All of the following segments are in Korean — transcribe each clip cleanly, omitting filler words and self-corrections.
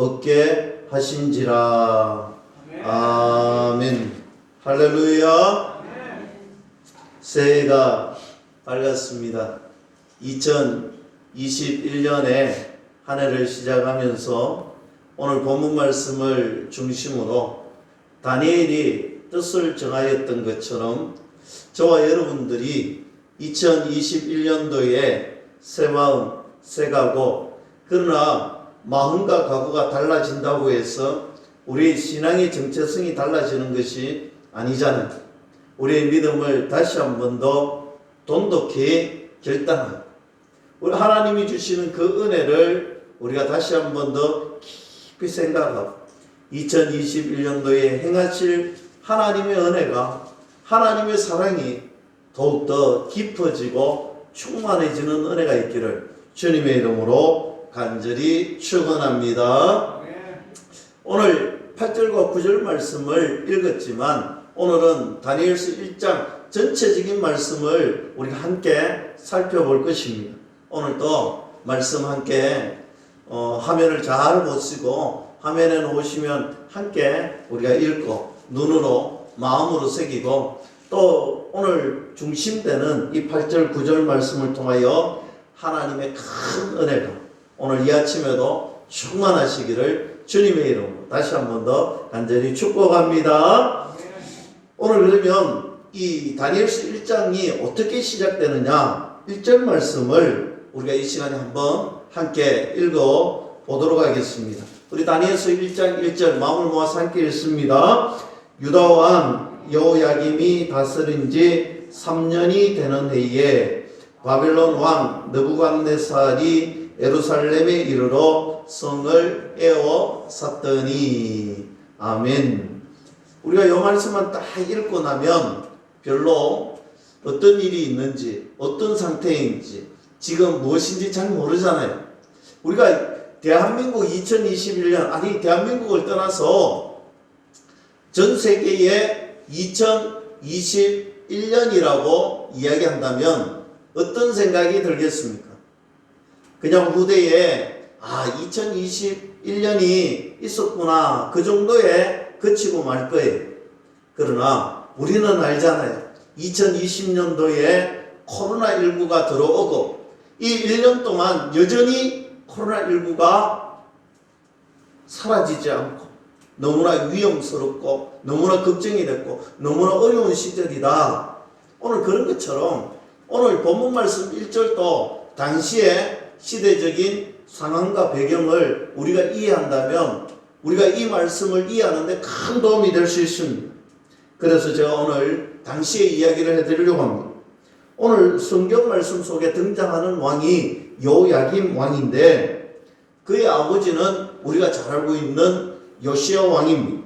얻게 하신지라. 아멘. 할렐루야. 새해가 밝았습니다. 2021년에 한 해를 시작하면서 오늘 본문 말씀을 중심으로 다니엘이 뜻을 정하였던 것처럼 저와 여러분들이 2021년도에 새 마음, 새 각오, 그러나 마음과 각오가 달라진다고 해서 우리의 신앙의 정체성이 달라지는 것이 아니잖아요. 우리의 믿음을 다시 한 번 더 돈독히 결단하고 우리 하나님이 주시는 그 은혜를 우리가 다시 한 번 더 깊이 생각하고 2021년도에 행하실 하나님의 은혜가, 하나님의 사랑이 더욱더 깊어지고 충만해지는 은혜가 있기를 주님의 이름으로 간절히 축원합니다. 오늘 8절과 9절 말씀을 읽었지만 오늘은 다니엘서 1장 전체적인 말씀을 우리가 함께 살펴볼 것입니다. 오늘도 말씀 함께 화면을 잘 보시고 화면에 놓으시면 함께 우리가 읽고 눈으로 마음으로 새기고 또 오늘 중심되는 이 8절 9절 말씀을 통하여 하나님의 큰 은혜가 오늘 이 아침에도 충만하시기를 주님의 이름으로 다시 한 번 더 간절히 축복합니다. 오늘 그러면 이 다니엘서 1장이 어떻게 시작되느냐 1절 말씀을 우리가 이 시간에 한번 함께 읽어 보도록 하겠습니다. 우리 다니엘서 1장 1절 마음을 모아서 함께 읽습니다. 유다 왕 여호야김이 다스린 지 3년이 되는 해에 바벨론 왕 느부갓네살이 예루살렘에 이르러 성을 에워쌌더니. 아멘. 우리가 이 말씀만 딱 읽고 나면 별로 어떤 일이 있는지 어떤 상태인지 지금 무엇인지 잘 모르잖아요. 우리가 대한민국 2021년 아니 대한민국을 떠나서 전 세계의 2021년이라고 이야기한다면 어떤 생각이 들겠습니까? 그냥 후대에 2021년이 있었구나 그 정도에 그치고 말 거예요. 그러나 우리는 알잖아요. 2020년도에 코로나19가 들어오고 이 1년 동안 여전히 코로나19가 사라지지 않고 너무나 위험스럽고 너무나 걱정이 됐고 너무나 어려운 시절이다. 오늘 그런 것처럼 오늘 본문 말씀 1절도 당시의 시대적인 상황과 배경을 우리가 이해한다면 우리가 이 말씀을 이해하는 데 큰 도움이 될 수 있습니다. 그래서 제가 오늘 당시의 이야기를 해드리려고 합니다. 오늘 성경 말씀 속에 등장하는 왕이 여호야김 왕인데 그의 아버지는 우리가 잘 알고 있는 요시야 왕입니다.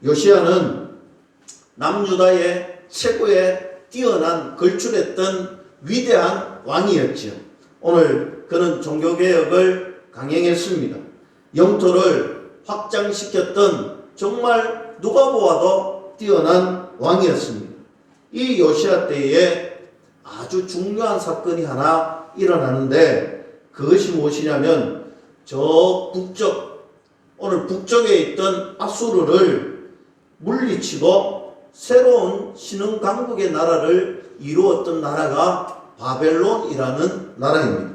요시야는 남유다의 최고의 뛰어난 걸출했던 위대한 왕이었죠. 오늘 그는 종교개혁을 강행했습니다. 영토를 확장시켰던 정말 누가 보아도 뛰어난 왕이었습니다. 이 요시야 때에 아주 중요한 사건이 하나 일어나는데 그것이 무엇이냐면 저 북쪽, 오늘 북쪽에 있던 아수르를 물리치고 새로운 신흥 강국의 나라를 이루었던 나라가 바벨론이라는 나라입니다.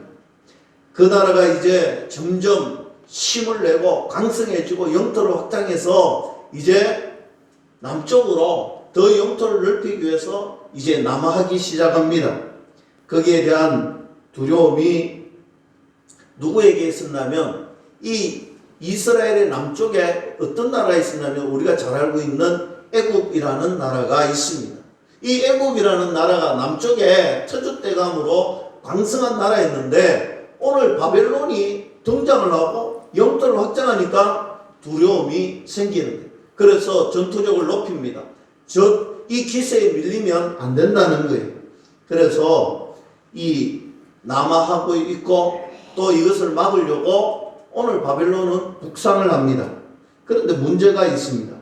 그 나라가 이제 점점 힘을 내고 강성해지고 영토를 확장해서 이제 남쪽으로 더 영토를 넓히기 위해서 이제 남하하기 시작합니다. 거기에 대한 두려움이 누구에게 있었냐면 이 이스라엘의 남쪽에 어떤 나라가 있었냐면 우리가 잘 알고 있는 애굽이라는 나라가 있습니다. 이 애굽이라는 나라가 남쪽에 터줏대감으로 강성한 나라였는데 오늘 바벨론이 등장을 하고 영토를 확장하니까 두려움이 생기는 거예요. 그래서 전투력을 높입니다. 이 기세에 밀리면 안 된다는 거예요. 그래서 이 남하하고 있고 또 이것을 막으려고 오늘 바벨론은 북상을 합니다. 그런데 문제가 있습니다.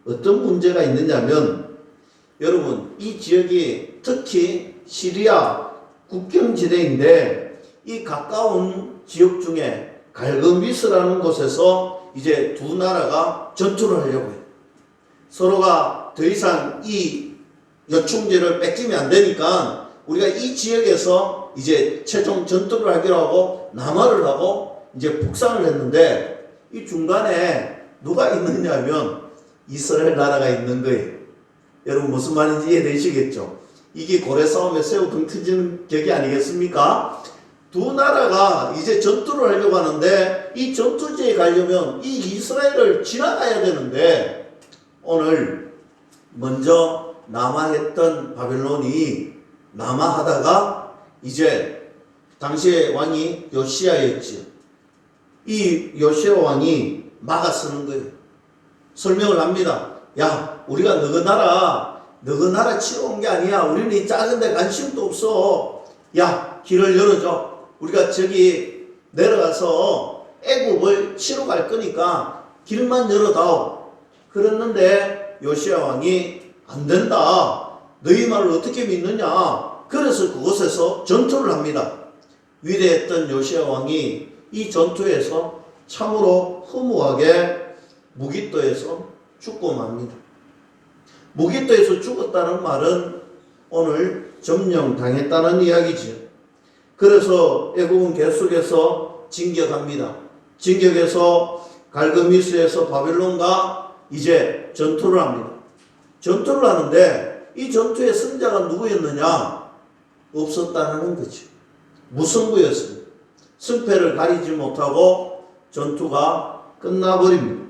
어떤 문제가 있느냐면 여러분 이 지역이 특히 시리아 국경지대인데 이 가까운 지역 중에 갈그미스라는 곳에서 이제 두 나라가 전투를 하려고 해요. 서로가 더 이상 이 요충지를 뺏기면 안 되니까 우리가 이 지역에서 이제 최종 전투를 하기로 하고 남하를 하고 이제 북상을 했는데 이 중간에 누가 있느냐 하면 이스라엘 나라가 있는 거예요. 여러분 무슨 말인지 이해되시겠죠? 이게 고래 싸움에 새우 등 트지는 격이 아니겠습니까? 두 나라가 이제 전투를 하려고 하는데 이 전투지에 가려면 이 이스라엘을 지나가야 되는데 오늘 먼저 남하했던 바벨론이 남하하다가 이제 당시의 왕이 요시야였지요. 이 요시야 왕이 막아서는 거예요. 설명을 합니다. 야, 우리가 너희 나라 치러 온 게 아니야. 우리는 이 작은 데 관심도 없어. 야, 길을 열어줘. 우리가 저기 내려가서 애굽을 치러 갈 거니까 길만 열어다오. 그랬는데 요시야 왕이 안 된다. 너희 말을 어떻게 믿느냐. 그래서 그곳에서 전투를 합니다. 위대했던 요시야 왕이 이 전투에서 참으로 허무하게 무기또에서 죽고 맙니다. 무기또에서 죽었다는 말은 오늘 점령당했다는 이야기죠. 그래서 애국은 계속해서 진격합니다. 진격해서 갈그미스에서 바벨론과 이제 전투를 합니다. 전투를 하는데 이 전투의 승자가 누구였느냐? 없었다는 거죠. 무승부였습니다. 승패를 가리지 못하고 전투가 끝나버립니다.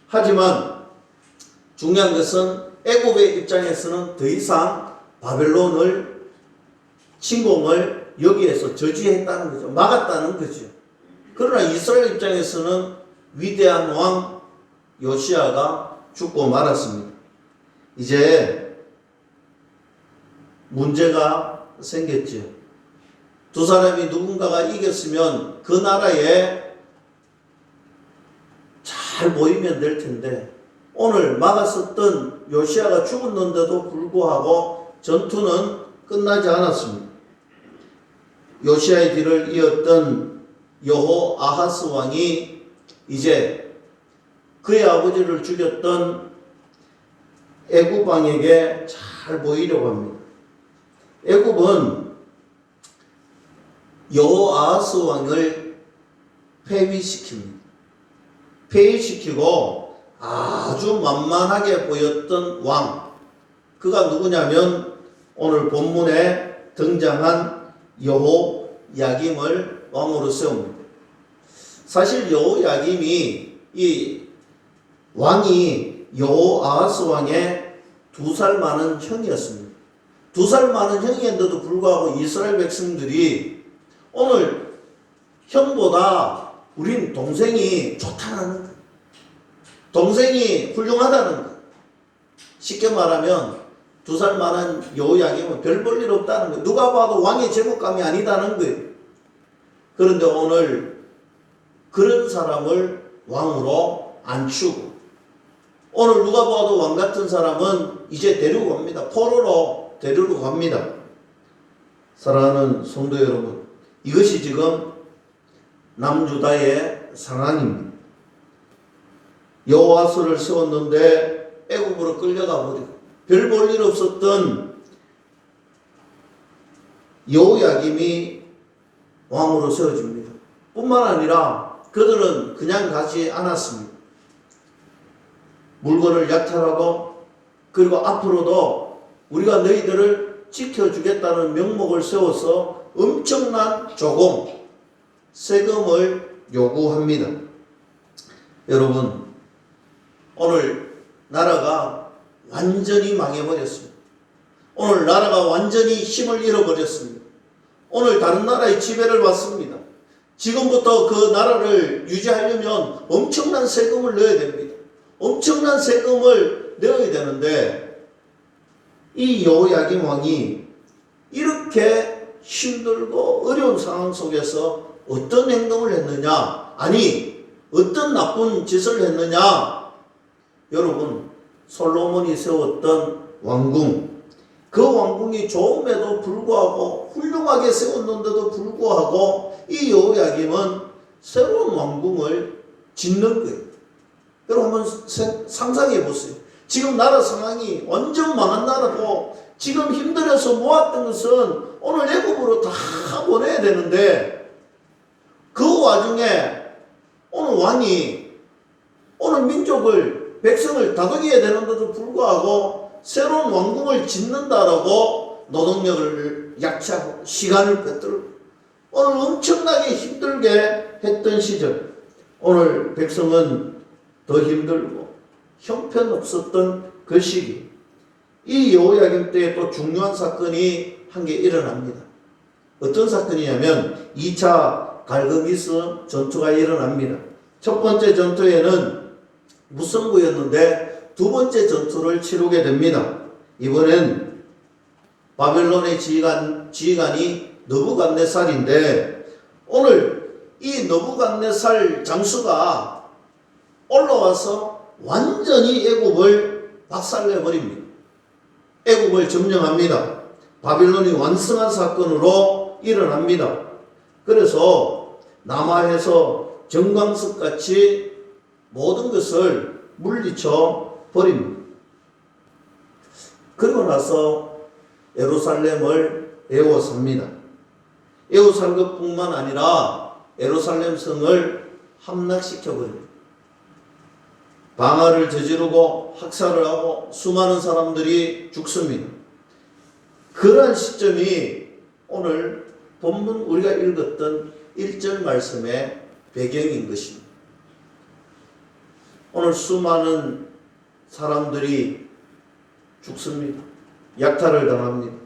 하지만 중요한 것은 애굽의 입장에서는 더 이상 바벨론을 침공을 여기에서 저지했다는 거죠. 막았다는 거죠. 그러나 이스라엘 입장에서는 위대한 왕 요시야가 죽고 말았습니다. 이제 문제가 생겼죠. 두 사람이 누군가가 이겼으면 그 나라에 잘 모이면 될 텐데 오늘 막았었던 요시야가 죽었는데도 불구하고 전투는 끝나지 않았습니다. 요시야의 뒤를 이었던 여호 아하스 왕이 이제 그의 아버지를 죽였던 애굽 왕에게 잘 보이려고 합니다. 애굽은 여호 아하스 왕을 폐위시킵니다. 폐위시키고 아주 만만하게 보였던 왕, 그가 누구냐면 오늘 본문에 등장한 여호야김을 왕으로 세웁니다. 사실 여호야김이 이 왕이 여호아하스 왕의 2살 많은 형이었습니다. 2살 많은 형이었는데도 불구하고 이스라엘 백성들이 오늘 형보다 우린 동생이 좋다는 것, 동생이 훌륭하다는 것. 쉽게 말하면 2살 많은 여호야김은 별 볼 일 없다는 거예요. 누가 봐도 왕의 제목감이 아니다는 거예요. 그런데 오늘 그런 사람을 왕으로 앉추고 오늘 누가 봐도 왕 같은 사람은 이제 데리고 갑니다. 포로로 데리고 갑니다. 사랑하는 성도 여러분, 이것이 지금 남유다의 상황입니다. 여호아스를 세웠는데 애굽으로 끌려가 버리고 별 볼 일 없었던 여호야김이 왕으로 세워집니다. 뿐만 아니라 그들은 그냥 가지 않았습니다. 물건을 약탈하고 그리고 앞으로도 우리가 너희들을 지켜주겠다는 명목을 세워서 엄청난 조공, 세금을 요구합니다. 여러분, 오늘 나라가 완전히 망해버렸습니다. 오늘 나라가 완전히 힘을 잃어버렸습니다. 오늘 다른 나라의 지배를 받습니다. 지금부터 그 나라를 유지하려면 엄청난 세금을 넣어야 됩니다. 엄청난 세금을 넣어야 되는데 이 여호야김 왕이 이렇게 힘들고 어려운 상황 속에서 어떤 행동을 했느냐, 아니 어떤 나쁜 짓을 했느냐. 여러분, 솔로몬이 세웠던 왕궁, 그 왕궁이 좋음에도 불구하고 훌륭하게 세웠는데도 불구하고 이 여호야김은 새로운 왕궁을 짓는 거예요. 여러분 한번 상상해 보세요. 지금 나라 상황이 완전 망한 나라고 지금 힘들어서 모았던 것은 오늘 애굽으로 다 보내야 되는데 그 와중에 오늘 왕이 오늘 민족을 백성을 다독여야 되는데도 불구하고 새로운 왕궁을 짓는다라고 노동력을 약치하고 시간을 빼들고 오늘 엄청나게 힘들게 했던 시절 오늘 백성은 더 힘들고 형편없었던 그 시기 이 여호야김 때에 또 중요한 사건이 한 개 일어납니다. 어떤 사건이냐면 2차 갈그미스 전투가 일어납니다. 첫 번째 전투에는 무승부였는데 두 번째 전투를 치르게 됩니다. 이번엔 바벨론의 지휘관이 느부갓네살인데 오늘 이 느부갓네살 장수가 올라와서 완전히 애굽을 박살내버립니다. 애굽을 점령합니다. 바빌론이 완성한 사건으로 일어납니다. 그래서 남하에서 정광석같이 모든 것을 물리쳐 버립니다. 그리고 나서 예루살렘을 에워삽니다. 에워산 것뿐만 아니라 예루살렘 성을 함락시켜버립니다. 방화를 저지르고 학살을 하고 수많은 사람들이 죽습니다. 그러한 시점이 오늘 본문 우리가 읽었던 1절 말씀의 배경인 것입니다. 오늘 수많은 사람들이 죽습니다. 약탈을 당합니다.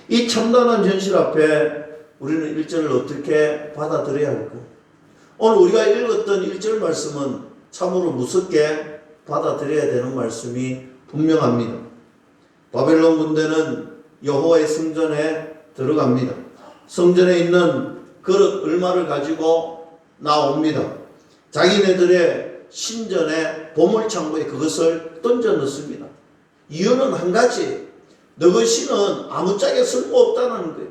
이 참담한 현실 앞에 우리는 1절을 어떻게 받아들여야 할까요? 오늘 우리가 읽었던 1절 말씀은 참으로 무섭게 받아들여야 되는 말씀이 분명합니다. 바벨론 군대는 여호와의 성전에 들어갑니다. 성전에 있는 그릇 얼마를 가지고 나옵니다. 자기네들의 신전의 보물창고에 그것을 던져 넣습니다. 이유는 한 가지, 너것이는 아무짝에 쓸모없다는 거예요.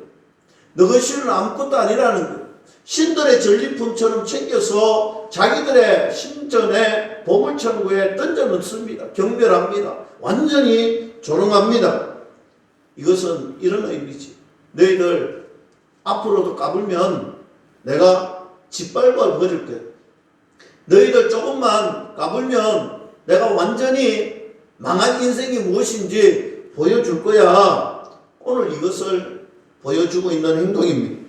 너것이는 아무것도 아니라는 거예요. 신들의 전리품처럼 챙겨서 자기들의 신전의 보물창고에 던져 넣습니다. 경멸합니다. 완전히 조롱합니다. 이것은 이런 의미지. 너희들 앞으로도 까불면 내가 짓밟아 버릴 거야. 너희들 조금만 까불면 내가 완전히 망한 인생이 무엇인지 보여줄 거야. 오늘 이것을 보여주고 있는 행동입니다.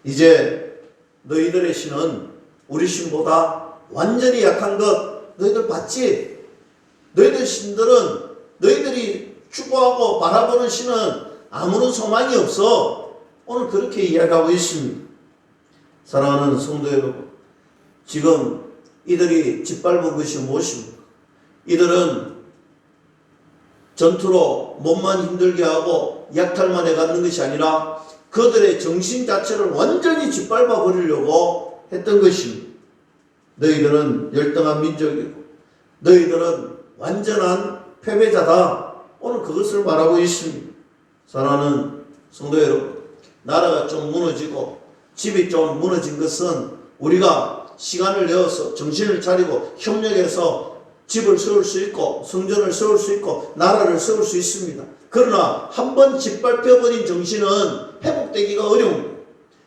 이제 너희들의 신은 우리 신보다 완전히 약한 것 너희들 봤지? 너희들 신들은 너희들이 추구하고 바라보는 신은 아무런 소망이 없어. 오늘 그렇게 이야기하고 있습니다. 사랑하는 성도 여러분, 지금 이들이 짓밟은 것이 무엇입니까? 이들은 전투로 몸만 힘들게 하고 약탈만 해가는 것이 아니라 그들의 정신 자체를 완전히 짓밟아 버리려고 했던 것입니다. 너희들은 열등한 민족이고 너희들은 완전한 패배자다. 오늘 그것을 말하고 있습니다. 사랑하는 성도 여러분, 나라가 좀 무너지고 집이 좀 무너진 것은 우리가 시간을 내어서 정신을 차리고 협력해서 집을 세울 수 있고 성전을 세울 수 있고 나라를 세울 수 있습니다. 그러나 한번 짓밟혀버린 정신은 회복되기가 어려운 거예요.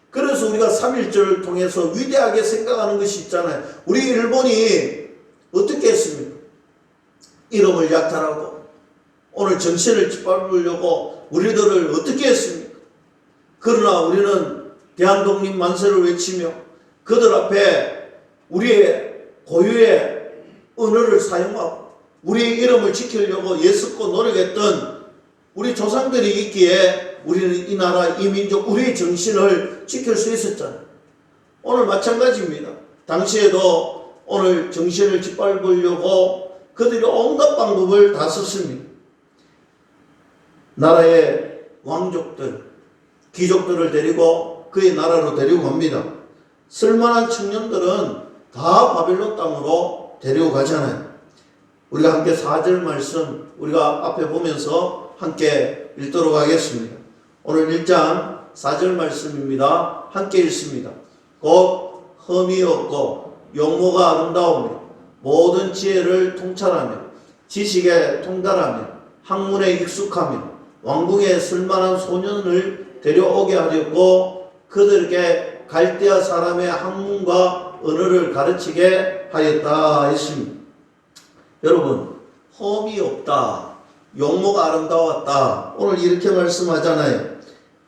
그래서 우리가 3.1절을 통해서 위대하게 생각하는 것이 있잖아요. 우리 일본이 어떻게 했습니까? 이름을 약탈하고 오늘 정신을 짓밟으려고 우리들을 어떻게 했습니까? 그러나 우리는 대한독립 만세를 외치며 그들 앞에 우리의 고유의 언어를 사용하고 우리의 이름을 지키려고 애쓰고 노력했던 우리 조상들이 있기에 우리는 이 나라, 이 민족, 우리의 정신을 지킬 수 있었잖아요. 오늘 마찬가지입니다. 당시에도 오늘 정신을 짓밟으려고 그들이 온갖 방법을 다 썼습니다. 나라의 왕족들, 귀족들을 데리고 그의 나라로 데리고 갑니다. 쓸만한 청년들은 다 바벨론 땅으로 데리고 가잖아요. 우리가 함께 4절 말씀 우리가 앞에 보면서 함께 읽도록 하겠습니다. 오늘 1장 4절 말씀입니다. 함께 읽습니다. 곧 흠이 없고 용모가 아름다우며 모든 지혜를 통찰하며 지식에 통달하며 학문에 익숙하며 왕궁에 쓸만한 소년을 데려오게 하였고 그들에게 갈대아 사람의 학문과 언어를 가르치게 하였다 했습니다. 여러분, 흠이 없다, 용모가 아름다웠다, 오늘 이렇게 말씀하잖아요.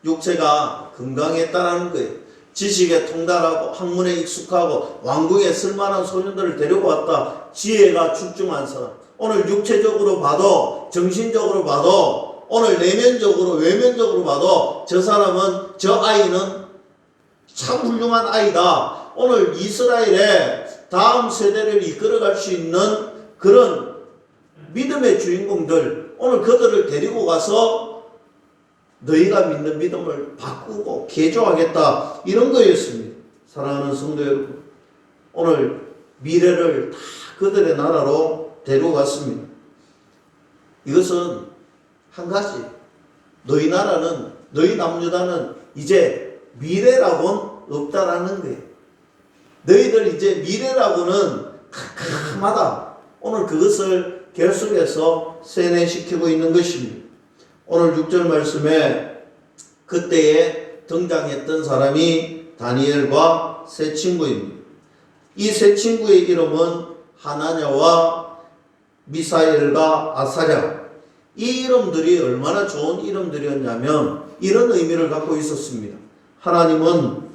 육체가 건강했다라는 거예요. 지식에 통달하고 학문에 익숙하고 왕궁에 쓸만한 소년들을 데리고 왔다. 지혜가 출중한 사람. 오늘 육체적으로 봐도 정신적으로 봐도 오늘 내면적으로 외면적으로 봐도 저 사람은, 저 아이는 참 훌륭한 아이다. 오늘 이스라엘의 다음 세대를 이끌어갈 수 있는 그런 믿음의 주인공들, 오늘 그들을 데리고 가서 너희가 믿는 믿음을 바꾸고 개조하겠다, 이런 거였습니다. 사랑하는 성도 여러분, 오늘 미래를 다 그들의 나라로 데려갔습니다. 이것은 한 가지, 너희 나라는, 너희 남유다는 이제 미래라고는 없다라는 거예요. 너희들 이제 미래라고는 캄캄하다. 오늘 그것을 계속해서 세뇌시키고 있는 것입니다. 오늘 6절 말씀에 그때에 등장했던 사람이 다니엘과 세 친구입니다. 이 세 친구의 이름은 하나냐와 미사엘과 아사랴. 이 이름들이 얼마나 좋은 이름들이었냐면 이런 의미를 갖고 있었습니다. 하나님은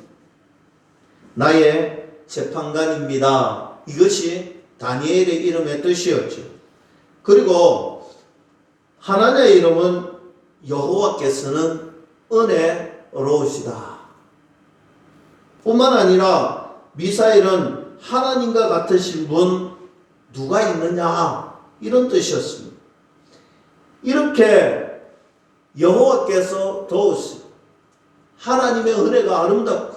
나의 재판관입니다. 이것이 다니엘의 이름의 뜻이었죠. 그리고 하나냐의 이름은 여호와께서는 은혜로우시다. 뿐만 아니라 미사엘은 하나님과 같으신 분 누가 있느냐, 이런 뜻이었습니다. 이렇게 여호와께서 도우시고 하나님의 은혜가 아름답고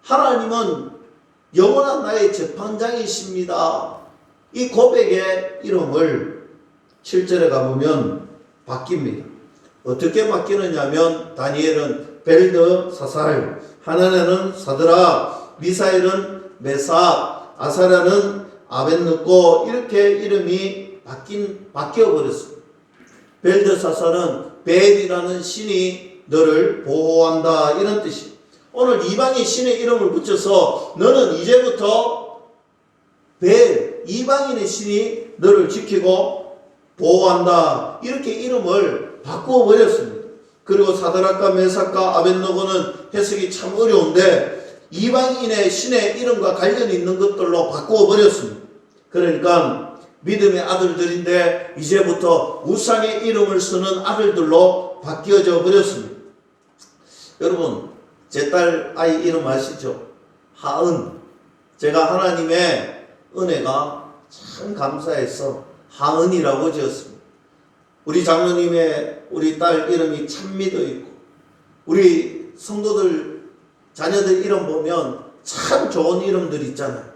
하나님은 영원한 나의 재판장이십니다. 이 고백의 이름을 7절에 가보면 바뀝니다. 어떻게 바뀌느냐면 다니엘은 벨드사살, 하나냐는 사드락, 미사엘은 메삭, 아사랴는 아벳느고, 이렇게 이름이 바뀌어버렸습니다. 벨드사살은 벨이라는 신이 너를 보호한다, 이런 뜻이. 오늘 이방인 신의 이름을 붙여서 너는 이제부터 벨, 이방인의 신이 너를 지키고 보호한다, 이렇게 이름을 바꾸어 버렸습니다. 그리고 사드락과 메삭과 아벳느고는 해석이 참 어려운데 이방인의 신의 이름과 관련이 있는 것들로 바꾸어 버렸습니다. 그러니까 믿음의 아들들인데 이제부터 우상의 이름을 쓰는 아들들로 바뀌어져 버렸습니다. 여러분, 제 딸 아이 이름 아시죠? 하은. 제가 하나님의 은혜가 참 감사해서 하은이라고 지었습니다. 우리 장로님의 우리 딸 이름이 찬미도 있고, 우리 성도들 자녀들 이름 보면 참 좋은 이름들 있잖아요.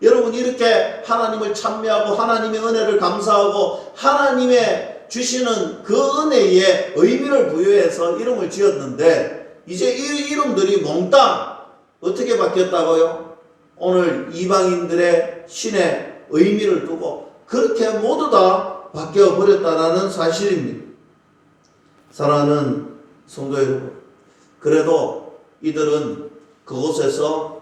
여러분, 이렇게 하나님을 찬미하고 하나님의 은혜를 감사하고 하나님의 주시는 그 은혜에 의미를 부여해서 이름을 지었는데 이제 이 이름들이 몽땅 어떻게 바뀌었다고요? 오늘 이방인들의 신의 의미를 두고 그렇게 모두 다 바뀌어 버렸다라는 사실입니다. 사랑하는 성도 여러분, 그래도 이들은 그곳에서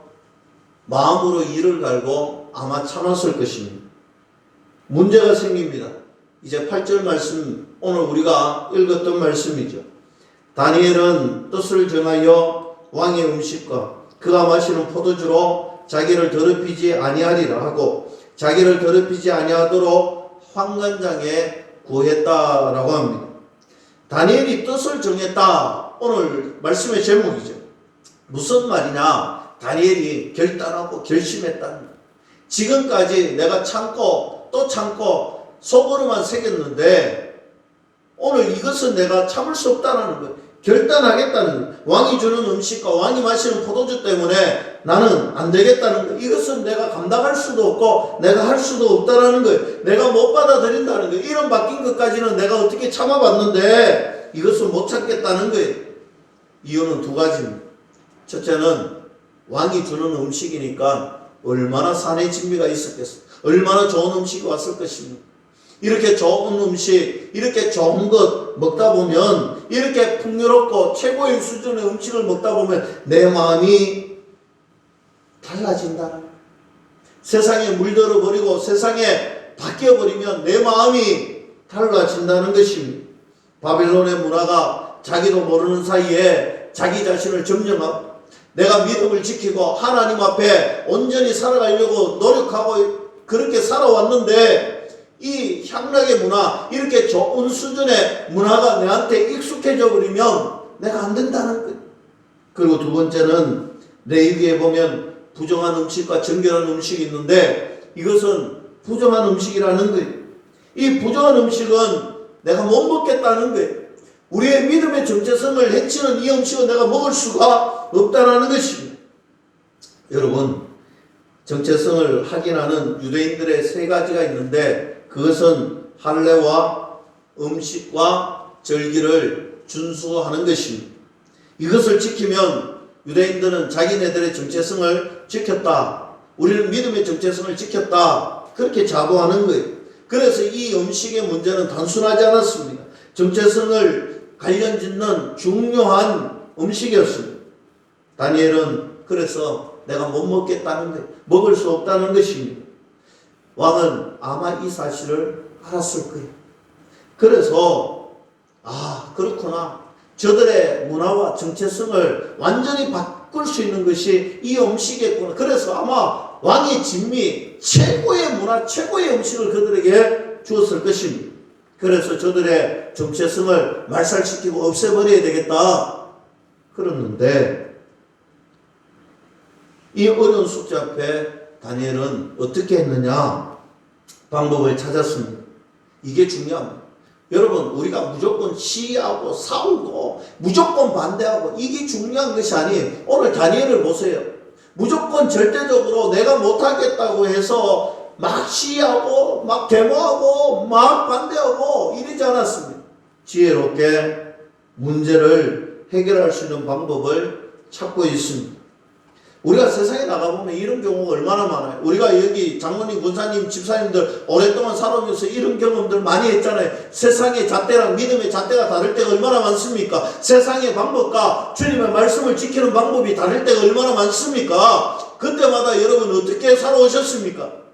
마음으로 이를 갈고 아마 참았을 것입니다. 문제가 생깁니다. 이제 8절 말씀, 오늘 우리가 읽었던 말씀이죠. 다니엘은 뜻을 정하여 왕의 음식과 그가 마시는 포도주로 자기를 더럽히지 아니하리라 하고 자기를 더럽히지 아니하도록 환관장에 구했다라고 합니다. 다니엘이 뜻을 정했다, 오늘 말씀의 제목이죠. 무슨 말이냐? 다니엘이 결단하고 결심했다는 거예요. 지금까지 내가 참고 또 참고 속으로만 새겼는데 오늘 이것은 내가 참을 수 없다는 거예요. 결단하겠다는 거예요. 왕이 주는 음식과 왕이 마시는 포도주 때문에 나는 안 되겠다는 거예요. 이것은 내가 감당할 수도 없고 내가 할 수도 없다는 거예요. 내가 못 받아들인다는 거예요. 이름 바뀐 것까지는 내가 어떻게 참아봤는데 이것은 못 참겠다는 거예요. 이유는 두 가지입니다. 첫째는 왕이 주는 음식이니까 얼마나 산의 진미가 있었겠어. 얼마나 좋은 음식이 왔을 것입니까? 이렇게 좋은 음식, 이렇게 좋은 것 먹다 보면, 이렇게 풍요롭고 최고의 수준의 음식을 먹다 보면 내 마음이 달라진다는 거예요. 세상에 물들어 버리고 세상에 바뀌어 버리면 내 마음이 달라진다는 것입니다. 바빌론의 문화가 자기도 모르는 사이에 자기 자신을 점령하고 내가 믿음을 지키고 하나님 앞에 온전히 살아가려고 노력하고 그렇게 살아왔는데 이 향락의 문화, 이렇게 좋은 수준의 문화가 내한테 익숙해져 버리면 내가 안 된다는 거예요. 그리고 두 번째는 레위기에 보면 부정한 음식과 정결한 음식이 있는데 이것은 부정한 음식이라는 거예요. 이 부정한 음식은 내가 못 먹겠다는 거예요. 우리의 믿음의 정체성을 해치는 이 음식은 내가 먹을 수가 없다는 것입니다. 여러분, 정체성을 확인하는 유대인들의 세 가지가 있는데 그것은 할례와 음식과 절기를 준수하는 것입니다. 이것을 지키면 유대인들은 자기네들의 정체성을 지켰다. 우리는 믿음의 정체성을 지켰다. 그렇게 자부하는 거예요. 그래서 이 음식의 문제는 단순하지 않았습니다. 정체성을 관련짓는 중요한 음식이었습니다. 다니엘은 그래서 내가 못 먹겠다는 거예요. 먹을 수 없다는 것입니다. 왕은 아마 이 사실을 알았을 거예요. 그래서 그렇구나. 저들의 문화와 정체성을 완전히 바꿀 수 있는 것이 이 음식이겠구나. 그래서 아마 왕의 진미, 최고의 문화, 최고의 음식을 그들에게 주었을 것입니다. 그래서 저들의 정체성을 말살시키고 없애버려야 되겠다. 그랬는데 이 어려운 숙제 앞에 다니엘은 어떻게 했느냐? 방법을 찾았습니다. 이게 중요합니다. 여러분, 우리가 무조건 시위하고 싸우고 무조건 반대하고 이게 중요한 것이 아니에요. 오늘 다니엘을 보세요. 무조건 절대적으로 내가 못하겠다고 해서 막 시위하고 막 데모하고 막 반대하고 이러지 않았습니다. 지혜롭게 문제를 해결할 수 있는 방법을 찾고 있습니다. 우리가 세상에 나가보면 이런 경우가 얼마나 많아요. 우리가 여기 장로님, 권사님, 집사님들 오랫동안 살아오면서 이런 경험들 많이 했잖아요. 세상의 잣대랑 믿음의 잣대가 다를 때가 얼마나 많습니까? 세상의 방법과 주님의 말씀을 지키는 방법이 다를 때가 얼마나 많습니까? 그때마다 여러분 어떻게 살아오셨습니까?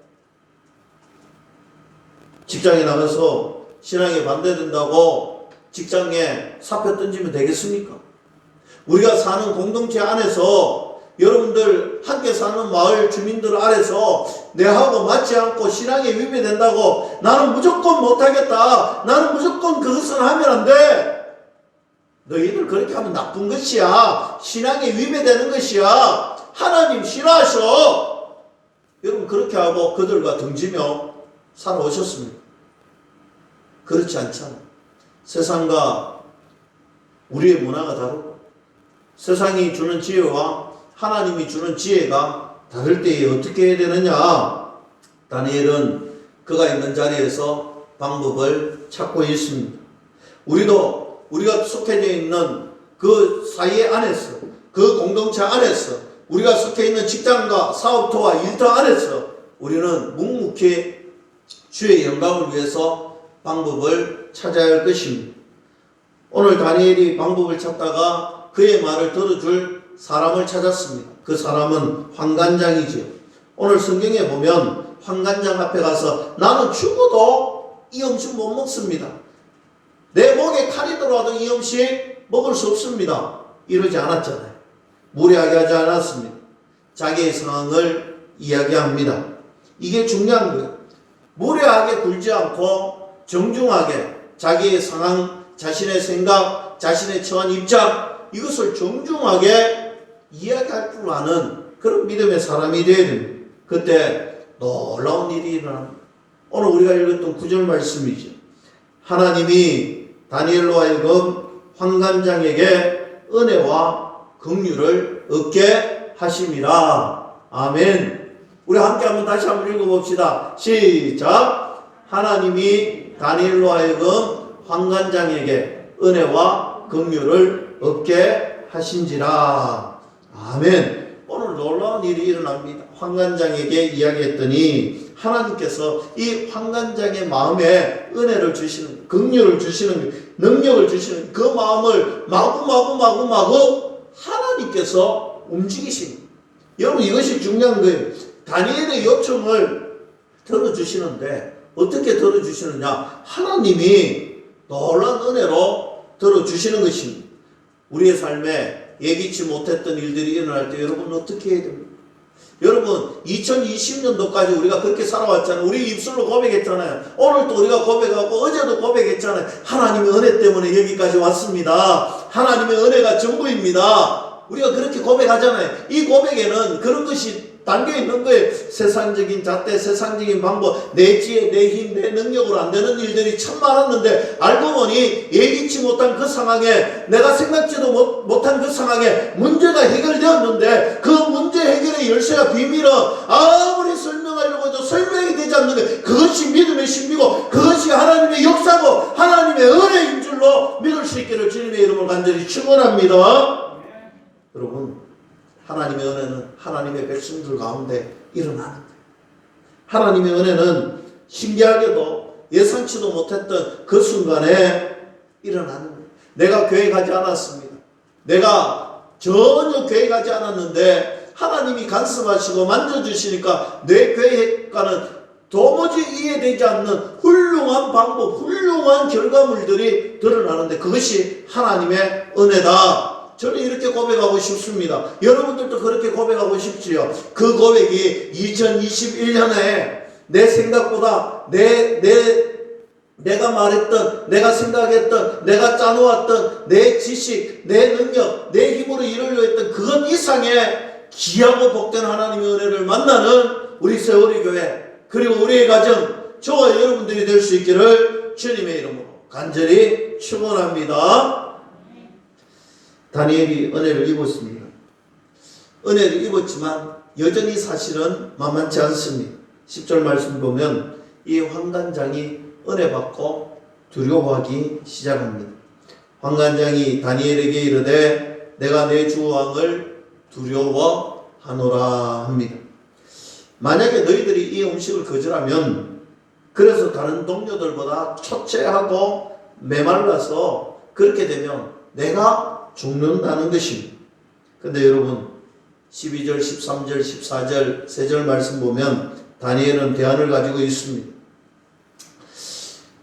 직장에 나가서 신앙에 반대된다고 직장에 사표 던지면 되겠습니까? 우리가 사는 공동체 안에서 여러분들 함께 사는 마을 주민들 아래서 내하고 맞지 않고 신앙에 위배된다고 나는 무조건 못하겠다. 나는 무조건 그것은 하면 안 돼. 너희들 그렇게 하면 나쁜 것이야. 신앙에 위배되는 것이야. 하나님 싫어하셔. 여러분 그렇게 하고 그들과 등지며 살아오셨습니다. 그렇지 않잖아. 세상과 우리의 문화가 다르고 세상이 주는 지혜와 하나님이 주는 지혜가 다를 때에 어떻게 해야 되느냐? 다니엘은 그가 있는 자리에서 방법을 찾고 있습니다. 우리도 우리가 속해져 있는 그 사회 안에서, 그 공동체 안에서, 우리가 속해 있는 직장과 사업터와 일터 안에서 우리는 묵묵히 주의 영광을 위해서 방법을 찾아야 할 것입니다. 오늘 다니엘이 방법을 찾다가 그의 말을 들어줄 사람을 찾았습니다. 그 사람은 환관장이지요. 오늘 성경에 보면 환관장 앞에 가서 나는 죽어도 이 음식 못 먹습니다. 내 목에 칼이 들어와도 이 음식 먹을 수 없습니다. 이러지 않았잖아요. 무례하게 하지 않았습니다. 자기의 상황을 이야기합니다. 이게 중요한 거예요. 무례하게 굴지 않고 정중하게 자기의 상황, 자신의 생각, 자신의 처한 입장 이것을 정중하게 이야기할 줄 아는 그런 믿음의 사람이 되어야 됩니다. 그때 놀라운 일이 일어납니다. 오늘 우리가 읽었던 9절 말씀이죠. 하나님이 다니엘로 하여금 환관장에게 은혜와 긍휼을 얻게 하심이라. 아멘. 우리 함께 한번 다시 한번 읽어봅시다. 시작. 하나님이 다니엘로 하여금 환관장에게 은혜와 긍휼을 얻게 하신지라. 아멘. 오늘 놀라운 일이 일어납니다. 환관장에게 이야기했더니 하나님께서 이 환관장의 마음에 은혜를 주시는, 긍휼을 주시는, 능력을 주시는 그 마음을 마구 하나님께서 움직이십니다. 여러분, 이것이 중요한 거예요. 다니엘의 요청을 들어주시는데 어떻게 들어주시느냐? 하나님이 놀라운 은혜로 들어주시는 것입니다. 우리의 삶에 예기치 못했던 일들이 일어날 때 여러분 어떻게 해야 됩니까? 여러분, 2020년도까지 우리가 그렇게 살아왔잖아요. 우리 입술로 고백했잖아요. 오늘도 우리가 고백하고 어제도 고백했잖아요. 하나님의 은혜 때문에 여기까지 왔습니다. 하나님의 은혜가 전부입니다. 우리가 그렇게 고백하잖아요. 이 고백에는 그런 것이 담겨 있는 거예요. 세상적인 잣대, 세상적인 방법, 내 지혜, 내 힘, 내 능력으로 안 되는 일들이 참 많았는데 알고 보니 예기치 못한 그 상황에, 내가 생각지도 못한 그 상황에 문제가 해결되었는데 그 문제 해결의 열쇠와 비밀은 아무리 설명하려고 해도 설명이 되지 않는 거예요. 그것이 믿음의 신비고 그것이 하나님의 역사고 하나님의 은혜인 줄로 믿을 수 있기를 주님의 이름으로 간절히 축원합니다. 여러분, 하나님의 은혜는 하나님의 백성들 가운데 일어나는 거예요. 하나님의 은혜는 신기하게도 예상치도 못했던 그 순간에 일어나는 거예요. 내가 교회 가지 않았습니다. 내가 전혀 교회 가지 않았는데 하나님이 간섭하시고 만져주시니까 내 교회과는 도무지 이해되지 않는 훌륭한 방법, 훌륭한 결과물들이 드러나는데 그것이 하나님의 은혜다. 저는 이렇게 고백하고 싶습니다. 여러분들도 그렇게 고백하고 싶지요. 그 고백이 2021년에 내 생각보다 내가 말했던, 내가 생각했던, 내가 짜놓았던 내 지식, 내 능력, 내 힘으로 이루려 했던 그것 이상의 귀하고 복된 하나님의 은혜를 만나는 우리 세월이 교회, 그리고 우리의 가정, 저와 여러분들이 될 수 있기를 주님의 이름으로 간절히 축원합니다. 다니엘이 은혜를 입었습니다. 은혜를 입었지만 여전히 사실은 만만치 않습니다. 10절 말씀 보면 이 환관장이 은혜 받고 두려워하기 시작합니다. 환관장이 다니엘에게 이르되 내가 내 주 왕을 두려워하노라 합니다. 만약에 너희들이 이 음식을 거절하면 그래서 다른 동료들보다 초췌하고 메말라서 그렇게 되면 내가 죽는다는 것입니다. 근데 여러분 12절, 13절, 14절, 3절 말씀 보면 다니엘은 대안을 가지고 있습니다.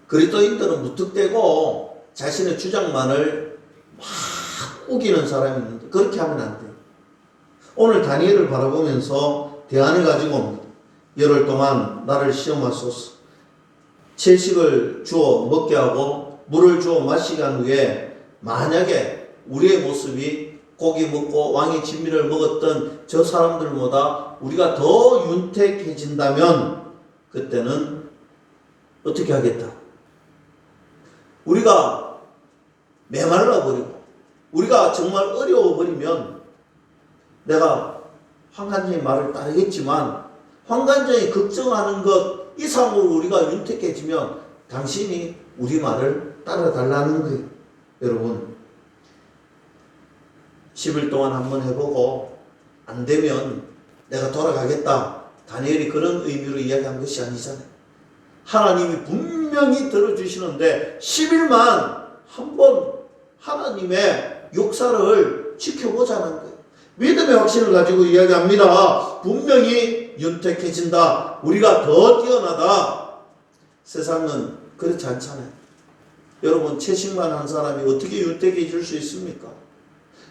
그리스도인들은 무턱대고 자신의 주장만을 막 우기는 사람이 있는데 그렇게 하면 안 돼요. 오늘 다니엘을 바라보면서 대안을 가지고 옵니다. 열흘 동안 나를 시험하소서. 채식을 주어 먹게 하고 물을 주어 마시게 한 후에 만약에 우리의 모습이 고기 먹고 왕의 진미를 먹었던 저 사람들보다 우리가 더 윤택해진다면 그때는 어떻게 하겠다? 우리가 메말라버리고 우리가 정말 어려워버리면 내가 환관장의 말을 따르겠지만 환관장이 걱정하는 것 이상으로 우리가 윤택해지면 당신이 우리 말을 따라달라는 거예요. 여러분 10일 동안 한번 해보고 안 되면 내가 돌아가겠다. 다니엘이 그런 의미로 이야기한 것이 아니잖아요. 하나님이 분명히 들어주시는데 10일만 한번 하나님의 역사를 지켜보자는 거예요. 믿음의 확신을 가지고 이야기합니다. 분명히 윤택해진다. 우리가 더 뛰어나다. 세상은 그렇지 않잖아요. 여러분 채식만 한 사람이 어떻게 윤택해질 수 있습니까?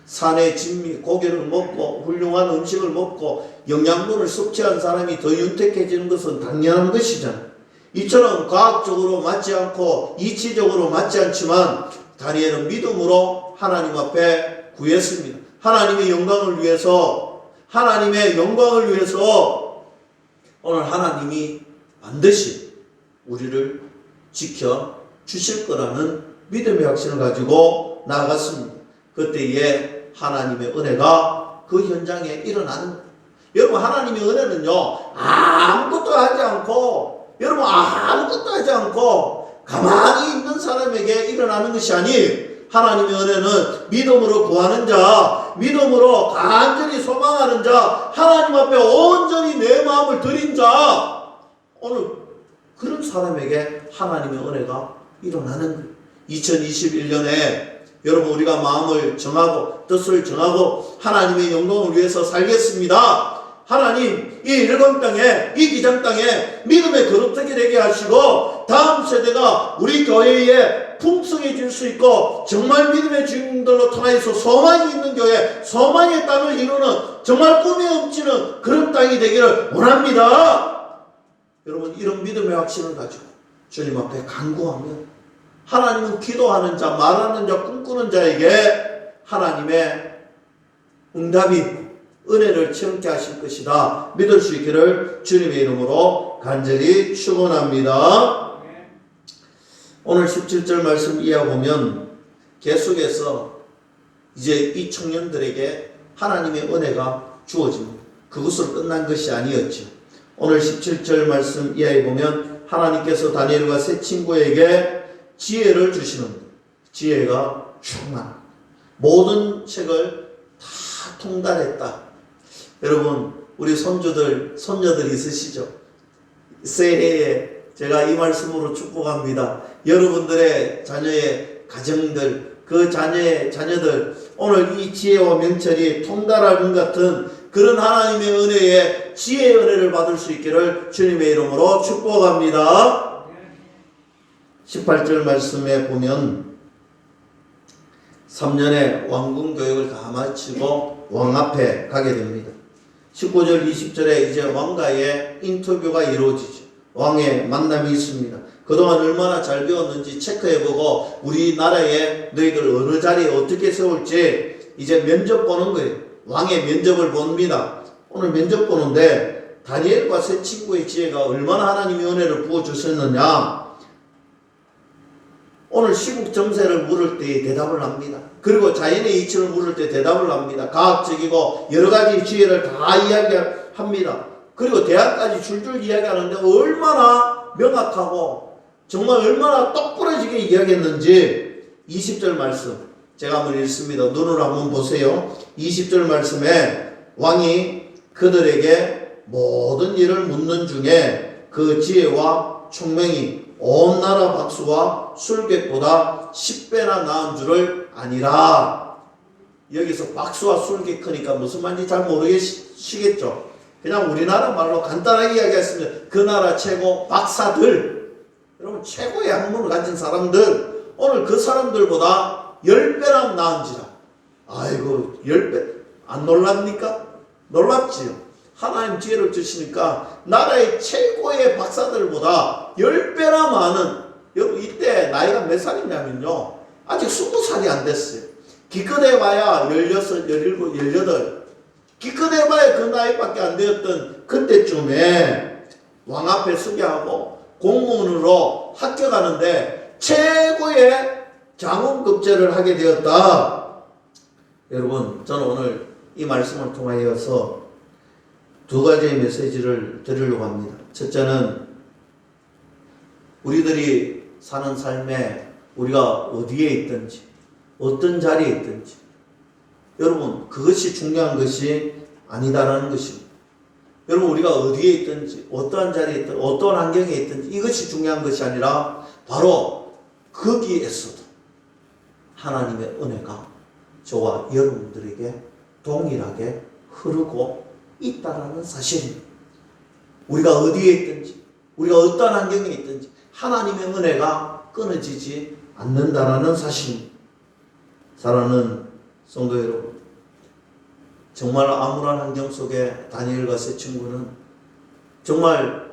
산의 진미, 고기를 먹고 훌륭한 음식을 먹고 영양분을 섭취한 사람이 더 윤택해지는 것은 당연한 것이잖아요. 이처럼 과학적으로 맞지 않고 이치적으로 맞지 않지만 다니엘은 믿음으로 하나님 앞에 구했습니다. 하나님의 영광을 위해서 오늘 하나님이 반드시 우리를 지켜 주실 거라는 믿음의 확신을 가지고 나아갔습니다. 그때에 하나님의 은혜가 그 현장에 일어나는 거예요. 여러분 하나님의 은혜는요 아무것도 하지 않고 가만히 있는 사람에게 일어나는 것이 아니에요. 하나님의 은혜는 믿음으로 구하는 자, 믿음으로 간절히 소망하는 자, 하나님 앞에 온전히 내 마음을 드린 자, 오늘 그런 사람에게 하나님의 은혜가 일어나는 거예요. 2021년에 여러분 우리가 마음을 정하고 뜻을 정하고 하나님의 영광을 위해서 살겠습니다. 하나님 이 일본 땅에 이 기장 땅에 믿음의 거룩하게 되게 하시고 다음 세대가 우리 교회에 풍성해질 수 있고 정말 믿음의 주인들로 통하여서 소망이 있는 교회, 소망의 땅을 이루는 정말 꿈이 넘치는 그런 땅이 되기를 원합니다. 여러분 이런 믿음의 확신을 가지고 주님 앞에 간구하면 하나님은 기도하는 자, 말하는 자, 꿈꾸는 자에게 하나님의 응답이 은혜를 체험케 하실 것이다 믿을 수 있기를 주님의 이름으로 간절히 축원합니다. 오늘 17절 말씀 이해해보면 계속해서 이제 이 청년들에게 하나님의 은혜가 주어집니다. 그것으로 끝난 것이 아니었죠. 오늘 17절 말씀 이해해보면 하나님께서 다니엘과 세 친구에게 지혜를 주시는 지혜가 충만 모든 책을 다 통달했다. 여러분 우리 손녀들 있으시죠? 새해에 제가 이 말씀으로 축복합니다. 여러분들의 자녀의 가정들, 그 자녀들 오늘 이 지혜와 명철이 통달할 것 같은 그런 하나님의 은혜에 지혜의 은혜를 받을 수 있기를 주님의 이름으로 축복합니다. 18절 말씀에 보면 3년의 왕궁 교육을 다 마치고 왕 앞에 가게 됩니다. 19절 20절에 이제 왕과의 인터뷰가 이루어지죠. 왕의 만남이 있습니다. 그동안 얼마나 잘 배웠는지 체크해보고 우리나라에 너희들 어느 자리에 어떻게 세울지 이제 면접 보는 거예요. 왕의 면접을 봅니다. 오늘 면접 보는데 다니엘과 세 친구의 지혜가 얼마나 하나님의 은혜를 부어주셨느냐. 오늘 시국 정세를 물을 때 대답을 합니다. 그리고 자연의 이치를 물을 때 대답을 합니다. 과학적이고 여러 가지 지혜를 다 이야기합니다. 그리고 대학까지 줄줄 이야기하는데 얼마나 명확하고 정말 얼마나 똑부러지게 이야기했는지 20절 말씀 제가 한번 읽습니다. 눈으로 한번 보세요. 20절 말씀에 왕이 그들에게 모든 일을 묻는 중에 그 지혜와 총명이 온 나라 박수와 술객보다 10배나 나은 줄을 아니라. 여기서 박수와 술객 크니까 무슨 말인지 잘 모르시겠죠? 그냥 우리나라 말로 간단하게 이야기했으면 그 나라 최고 박사들, 여러분 최고의 학문을 가진 사람들, 오늘 그 사람들보다 10배나 나은지라. 아이고 10배 안 놀랍니까? 놀랍지요. 하나님 지혜를 주시니까 나라의 최고의 박사들보다 10배나 많은, 여러분 이때 나이가 몇 살이냐면요 아직 20살이 안 됐어요. 기껏 봐야 16, 17, 18 기껏 봐야 그 나이밖에 안 되었던 그때쯤에 왕 앞에 서게 하고 공문으로 합격하는데 최고의 장원급제를 하게 되었다. 여러분 저는 오늘 이 말씀을 통하여서 두 가지의 메시지를 드리려고 합니다. 첫째는 우리들이 사는 삶에 우리가 어디에 있든지 어떤 자리에 있든지 여러분 그것이 중요한 것이 아니다라는 것입니다. 여러분 우리가 어디에 있든지 어떠한 자리에 있든지 어떤 환경에 있든지 이것이 중요한 것이 아니라 바로 거기에서도 하나님의 은혜가 저와 여러분들에게 동일하게 흐르고 있다라는 사실입니다. 우리가 어디에 있든지 우리가 어떤 환경에 있든지 하나님의 은혜가 끊어지지 않는다라는 사실입니다. 사랑하는 성도 여러분, 정말 암울한 환경 속에 다니엘과 세 친구는 정말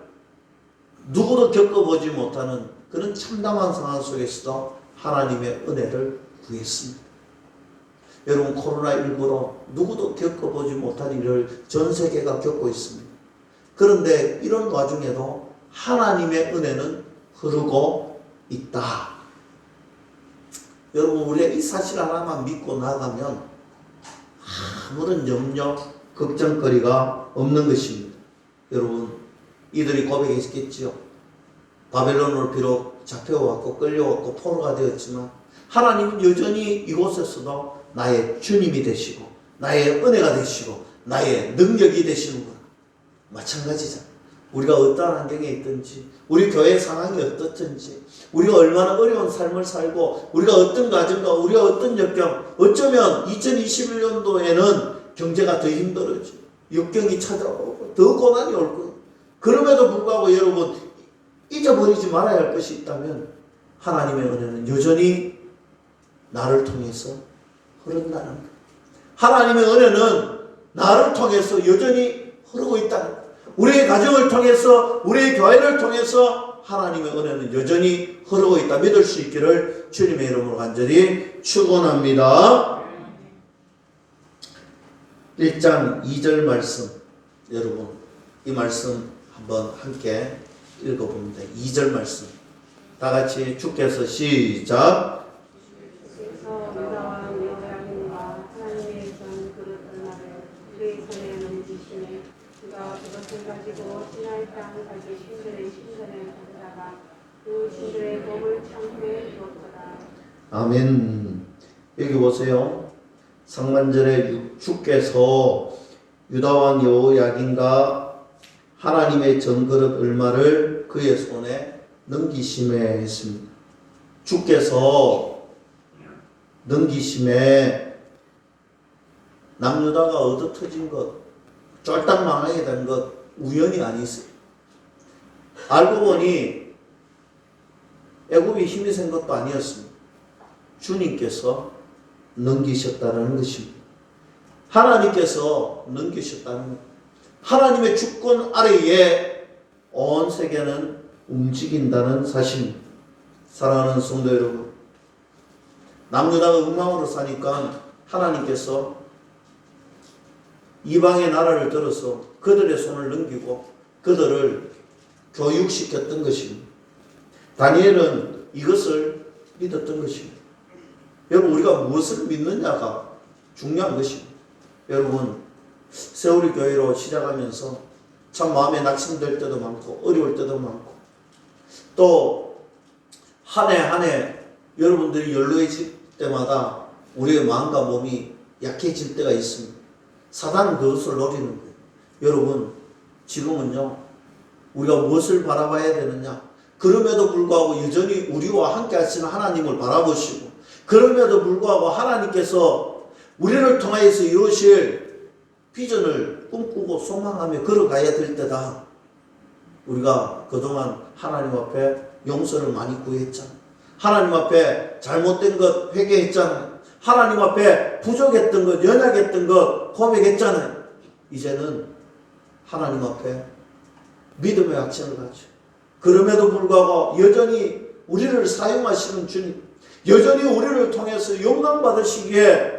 누구도 겪어보지 못하는 그런 참담한 상황 속에서도 하나님의 은혜를 구했습니다. 여러분 코로나19로 누구도 겪어보지 못한 일을 전 세계가 겪고 있습니다. 그런데 이런 와중에도 하나님의 은혜는 흐르고 있다. 여러분 우리가 이 사실 하나만 믿고 나가면 아무런 염려, 걱정거리가 없는 것입니다. 여러분 이들이 고백했겠지요. 바벨론으로 비록 잡혀왔고 끌려왔고 포로가 되었지만 하나님은 여전히 이곳에서도 나의 주님이 되시고 나의 은혜가 되시고 나의 능력이 되시는구나. 마찬가지잖아. 우리가 어떠한 환경에 있든지 우리 교회 상황이 어떻든지 우리가 얼마나 어려운 삶을 살고 우리가 어떤 가정과 우리가 어떤 역경, 어쩌면 2021년도에는 경제가 더 힘들어지고 역경이 찾아오고 더 고난이 올 거예요. 그럼에도 불구하고 여러분 잊어버리지 말아야 할 것이 있다면 하나님의 은혜는 여전히 나를 통해서 흐른다는 거예요. 하나님의 은혜는 나를 통해서 여전히 흐르고 있다는 거예요. 우리의 가정을 통해서 우리의 교회를 통해서 하나님의 은혜는 여전히 흐르고 있다 믿을 수 있기를 주님의 이름으로 간절히 축원합니다. 1장 2절 말씀, 여러분 이 말씀 한번 함께 읽어봅니다. 2절 말씀 다 같이 주께서 시작. 그것을 가지고 시나이 땅 자기 신들의 신전에 가져다가 그 신들의 몸을 창고에 두었더라. 아멘. 여기 보세요. 상반절에 주께서 유다왕 여호야긴과 하나님의 전그릇 을마를 그의 손에 넘기심에 했습니다. 주께서 넘기심에 남유다가 얻어터진 것, 쫄딱 망하게 된 것 우연이 아니었어요. 알고 보니 애굽이 힘이 센 것도 아니었습니다. 주님께서 넘기셨다는 것입니다. 하나님께서 넘기셨다는 것. 하나님의 주권 아래에 온 세계는 움직인다는 사실입니다. 사랑하는 성도 여러분, 남유다가 엉망으로 사니까 하나님께서 이방의 나라를 들어서 그들의 손을 넘기고 그들을 교육시켰던 것입니다. 다니엘은 이것을 믿었던 것입니다. 여러분 우리가 무엇을 믿느냐가 중요한 것입니다. 여러분 세월이 교회로 시작하면서 참 마음에 낙심될 때도 많고 어려울 때도 많고 또 한 해 한 해 여러분들이 연로해질 때마다 우리의 마음과 몸이 약해질 때가 있습니다. 사단은 그것을 노리는 거예요. 여러분 지금은요 우리가 무엇을 바라봐야 되느냐, 그럼에도 불구하고 여전히 우리와 함께 하시는 하나님을 바라보시고 그럼에도 불구하고 하나님께서 우리를 통하여서 이루실 비전을 꿈꾸고 소망하며 걸어가야 될 때다. 우리가 그동안 하나님 앞에 용서를 많이 구했잖아. 하나님 앞에 잘못된 것 회개했잖아요. 하나님 앞에 부족했던 것, 연약했던 것 고백했잖아요. 이제는 하나님 앞에 믿음의 액션을 가져. 그럼에도 불구하고 여전히 우리를 사용하시는 주님, 여전히 우리를 통해서 영광 받으시기에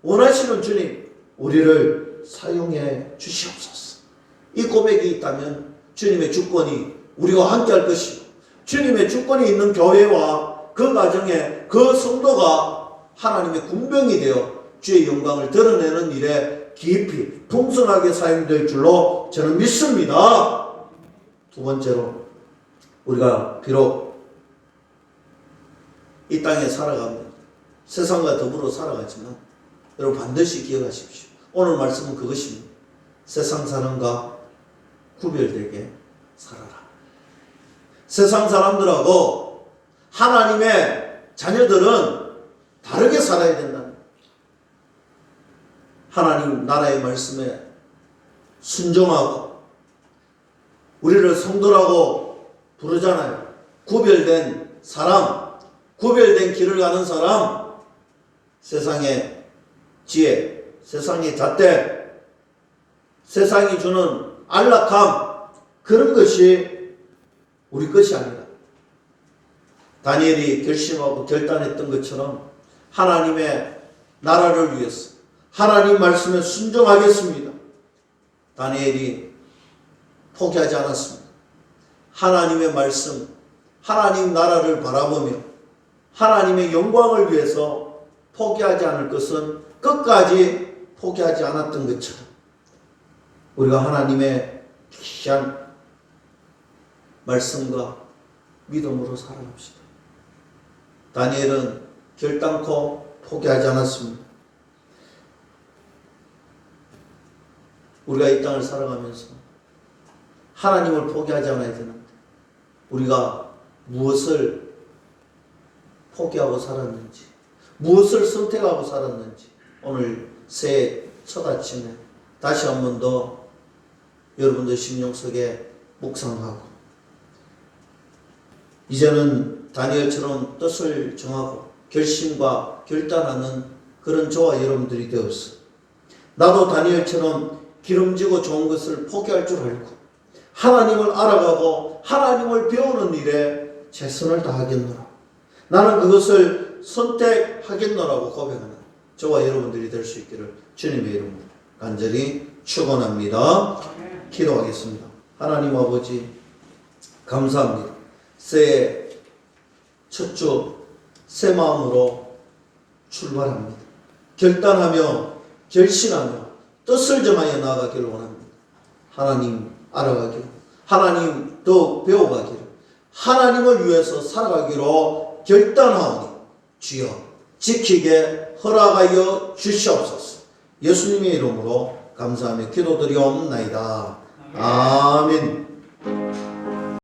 원하시는 주님, 우리를 사용해 주시옵소서. 이 고백이 있다면 주님의 주권이 우리와 함께 할 것이고 주님의 주권이 있는 교회와 그 가정에 그 성도가 하나님의 군병이 되어 주의 영광을 드러내는 일에 깊이 풍성하게 사용될 줄로 저는 믿습니다. 두 번째로 우리가 비록 이 땅에 살아가며 세상과 더불어 살아가지만 여러분 반드시 기억하십시오. 오늘 말씀은 그것입니다. 세상 사람과 구별되게 살아라. 세상 사람들하고 하나님의 자녀들은 다르게 살아야 된다. 하나님 나라의 말씀에 순종하고 우리를 성도라고 부르잖아요. 구별된 사람, 구별된 길을 가는 사람, 세상의 지혜, 세상의 잣대, 세상이 주는 안락함, 그런 것이 우리 것이 아니다. 다니엘이 결심하고 결단했던 것처럼 하나님의 나라를 위해서 하나님 말씀에 순종하겠습니다. 다니엘이 포기하지 않았습니다. 하나님의 말씀, 하나님 나라를 바라보며 하나님의 영광을 위해서 포기하지 않을 것은 끝까지 포기하지 않았던 것처럼 우리가 하나님의 귀한 말씀과 믿음으로 살아갑시다. 다니엘은 결단코 포기하지 않았습니다. 우리가 이 땅을 살아가면서 하나님을 포기하지 않아야 되는데 우리가 무엇을 포기하고 살았는지, 무엇을 선택하고 살았는지 오늘 새해 첫 아침에 다시 한 번 더 여러분들 심령 속에 묵상하고 이제는 다니엘처럼 뜻을 정하고 결심과 결단하는 그런 저와 여러분들이 되었어. 나도 다니엘처럼 기름지고 좋은 것을 포기할 줄 알고 하나님을 알아가고 하나님을 배우는 일에 최선을 다하겠노라. 나는 그것을 선택하겠노라고 고백하는 저와 여러분들이 될 수 있기를 주님의 이름으로 간절히 축원합니다. 기도하겠습니다. 하나님 아버지 감사합니다. 새해 첫 주 새 마음으로 출발합니다. 결단하며 결심하며 뜻을 정하여 나아가기를 원합니다. 하나님 알아가기를, 하나님 더욱 배워가기를, 하나님을 위해서 살아가기로 결단하오니 주여 지키게 허락하여 주시옵소서. 예수님의 이름으로 감사하며 기도드리옵나이다. 아멘.